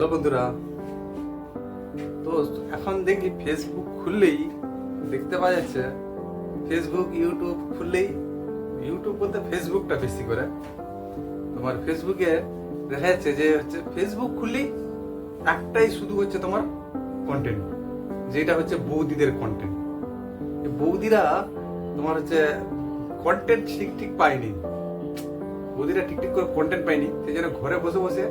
Hello বন্ধুরা, তো এখন দেখি ফেসবুক খুললেই দেখতে পাওয়া যাচ্ছে, ফেসবুক ইউটিউব খুললেই, ইউটিউব বলতে ফেসবুকটা বেশি করে তোমার ফেসবুকে দেখা যাচ্ছে যে হচ্ছে ফেসবুক খুললেই একটাই শুধু হচ্ছে তোমার কন্টেন্ট, যেটা হচ্ছে বৌদিদের কন্টেন্ট। বৌদিরা তোমার হচ্ছে কন্টেন্ট ঠিক ঠিক পায়নি, বৌদিরা ঠিক ঠিক করে কন্টেন্ট পায়নি, সেই জন্য ঘরে বসে বসে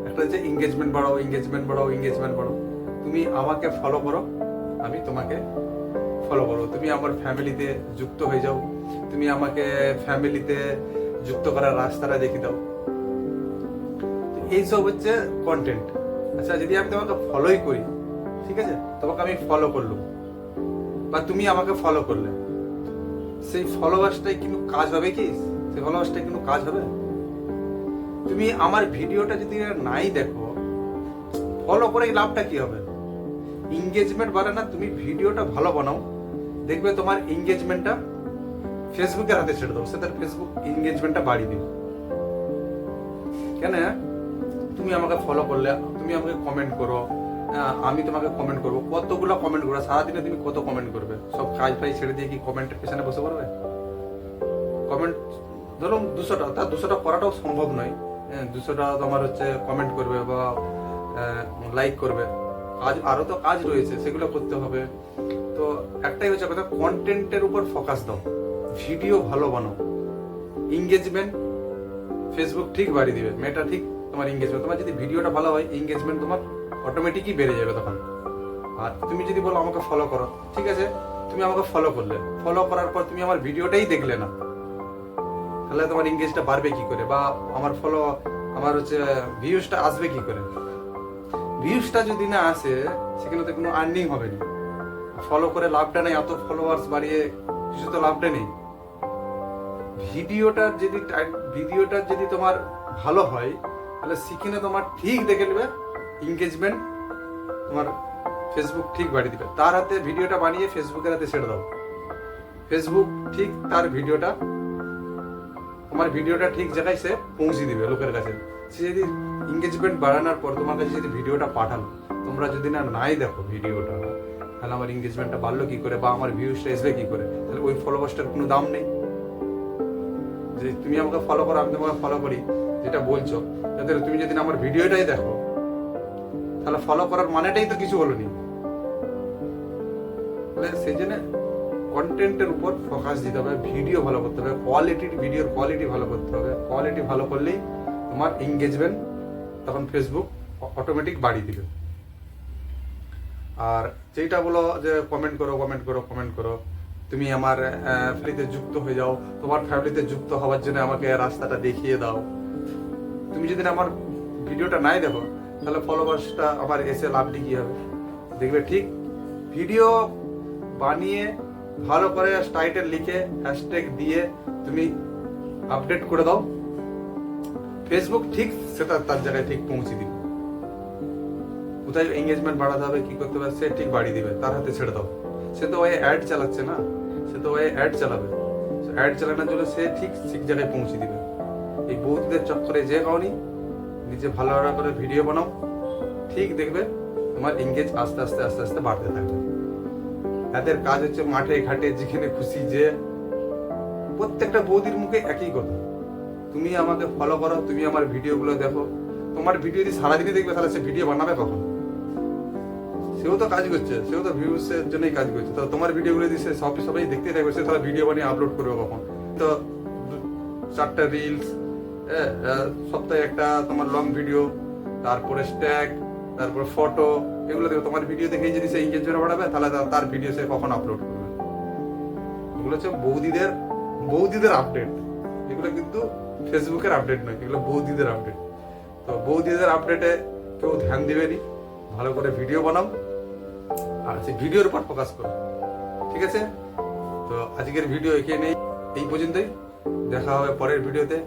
একটা হচ্ছে এঙ্গেজমেন্ট বাড়াও, এঙ্গেজমেন্ট বাড়াও, এঙ্গেজমেন্ট বাড়াও। তুমি আমাকে ফলো করো, আমি তোমাকে ফলো করো, তুমি আমার ফ্যামিলিতে যুক্ত হয়ে যাও, তুমি আমাকে ফ্যামিলিতে যুক্ত করার রাস্তাটা দেখিয়ে দাও। এইসব হচ্ছে কন্টেন্ট। আচ্ছা, যদি আমি তোমাকে ফলোই করি, ঠিক আছে, তোমাকে আমি ফলো করলাম বা তুমি আমাকে ফলো করলে, সেই ফলোয়ার্সটাই কিন্তু কাজ হবে কি? সেই ফলোয়ার্সটাই কিন্তু কাজ হবে? তুমি আমার ভিডিওটা যদি নাই দেখো, ফলো করে লাভটা কি হবে? এঙ্গেজমেন্ট বাড়ে না? তুমি ভিডিওটা ভালো বানাও, দেখবে তোমার এঙ্গেজমেন্টটা ফেসবুকের হাতে ছেড়ে দাও, সে তার ফেসবুক এঙ্গেজমেন্টটা বাড়িয়ে দিবে। কেন? তুমি আমাকে ফলো করলে, তুমি আমাকে কমেন্ট করো, আমি তোমাকে কমেন্ট করবো, কতগুলো কমেন্ট করো সারাদিনে, তুমি কত কমেন্ট করবে? সব কাজ ফাজ ছেড়ে দিয়ে কি কমেন্টের পেছনে বসে পড়বে? কমেন্ট ধরো 200টা, তার 200টা করাটাও সম্ভব নয়। 200টা তোমার হচ্ছে কমেন্ট করবে বা লাইক করবে, কাজ আরো তো কাজ রয়েছে, সেগুলো করতে হবে। তো একটাই হচ্ছে কথা, কন্টেন্টের উপর ফোকাস দাও, ভিডিও ভালো বানাও, এঙ্গেজমেন্ট ফেসবুক ঠিক বাড়িয়ে দিবে, মেটা ঠিক তোমার এঙ্গেজমেন্ট, তোমার যদি ভিডিওটা ভালো হয় এঙ্গেজমেন্ট তোমার অটোমেটিকই বেড়ে যাবে তখন। আর তুমি যদি বলো আমাকে ফলো করো, ঠিক আছে, তুমি আমাকে ফলো করলে, ফলো করার পর তুমি আমার ভিডিওটাই দেখলে না, তাহলে তোমার এঙ্গেজটা বাড়বে কি করে? বা আমার হচ্ছে ভিউজটা আসবে কি করে? ভিউজটা যদি না আসে, সেখানে তো কোনো আর্নিং হবে না। ফলো করে লাভটা নেই, এত ফলোয়ার্স বাড়িয়ে কিছু তো লাভটা নেই। ভিডিওটা যদি তোমার ভালো হয়, তাহলে সেখানে তোমার ঠিক দেখে নেবে এঙ্গেজমেন্ট, তোমার ফেসবুক ঠিক বাড়িয়ে দিবে। তার হাতে ভিডিওটা বানিয়ে ফেসবুকের হাতে ছেড়ে দাও, ফেসবুক ঠিক তার ভিডিওটা, তোমার ভিডিওটা ঠিক জায়গায় সে পৌঁছে দিবে লোকের কাছে। সে যদি এঙ্গেজমেন্ট বাড়ানোর পর তোমার কাছে যদি ভিডিওটা পাঠানো, তোমরা যদি নাই দেখো ভিডিওটা, তাহলে আমার এঙ্গেজমেন্টটা বাড়লো কি করে বা আমার ভিউজটা আসবে কি করে? তাহলে ওই ফলোয়ার্সটার কোনো দাম নেই। যে তুমি আমাকে ফলো করো, আমি তোমাকে ফলো করি, যেটা বলছো, যাতে তুমি যদি আমার ভিডিওটাই দেখো, তাহলে ফলো করার মানেটাই তো কিছু হলো নি। তাহলে সেই জন্য কন্টেন্টের উপর ফোকাস দিতে হবে, ভিডিও ভালো করতে হবে, ভিডিওর কোয়ালিটি ভালো করতে হবে। কোয়ালিটি ভালো করলেই তোমার এঙ্গেজমেন্ট তখন ফেসবুক অটোমেটিক বাড়িয়ে দিবে। আর যেটা বলো যে কমেন্ট করো, কমেন্ট করো, কমেন্ট করো, তুমি আমার ফ্যামিলিতে যুক্ত হয়ে যাও, তোমার ফ্যামিলিতে যুক্ত হওয়ার জন্য আমাকে রাস্তাটা দেখিয়ে দাও। তুমি যদি আমার ভিডিওটা নাই দেখো, তাহলে ফলোয়ার্সটা আমার এসে লাভটি কি হবে? দেখবে ঠিক ভিডিও বানিয়ে ভালো করে টাইটেল লিখে হ্যাশট্যাগ দিয়ে তুমি আপডেট করে দাও, ফেসবুক ঠিক সেটা তার জায়গায় ঠিক পৌঁছে দিবে। কোথায় এঙ্গেজমেন্ট বাড়াতে হবে, কি করতে হবে, সে ঠিক বাড়িয়ে দিবে, তার হাতে ছেড়ে দাও। সে তো ওই অ্যাড চালাচ্ছে না, সে তো ওই অ্যাড চালাবে, অ্যাড চালানোর জন্য সে ঠিক ঠিক জায়গায় পৌঁছে দিবে। এই বৌদিদের চক্করে যে কাউনি, নিজে ভালো করে ভিডিও বানাও, ঠিক দেখবে তোমার এঙ্গেজ আস্তে আস্তে আস্তে আস্তে বাড়তে থাকবে। এদের কাজ হচ্ছে মাঠে ঘাটে যেখানে খুশি, যে প্রত্যেকটা বৌদির মুখে একই কথা, তুমি আমাকে ফলো করো, তুমি আমার ভিডিওগুলো দেখো। তোমার ভিডিও যদি সারাদিনই দেখবে, তাহলে সে ভিডিও বানাবে কখন? সেও তো কাজ করছে, সেও তো ভিউজ এর জন্যই কাজ করছে। তো তোমার ভিডিওগুলো যদি সে সবাই দেখতে থাকবে, সে তাহলে ভিডিও বানিয়ে আপলোড করবে কখন? তো 4টা রিলস, সপ্তাহে একটা তোমার লং ভিডিও, তারপরে স্ট্যাগ, তারপরে ফটো, এগুলো দেখো। তোমার ভিডিও দেখেই যদি সে এঙ্গেজমেন্ট বাড়াবে, তাহলে তার ভিডিও সে কখন আপলোড করবে? এগুলো হচ্ছে বৌদিদের আপডেট। এগুলো কিন্তু ফেসবুকের আপডেট নয়, এগুলো বৌদিদের আপডেট। তো বৌদিদের আপডেটে কেউ ধ্যান দিবেনি, ভালো করে ভিডিও বানাও আর সেই ভিডিওর উপর ফোকাস করো, ঠিক আছে? তো আজকের ভিডিও এখানে এই পর্যন্তই, দেখা হবে পরের ভিডিওতে।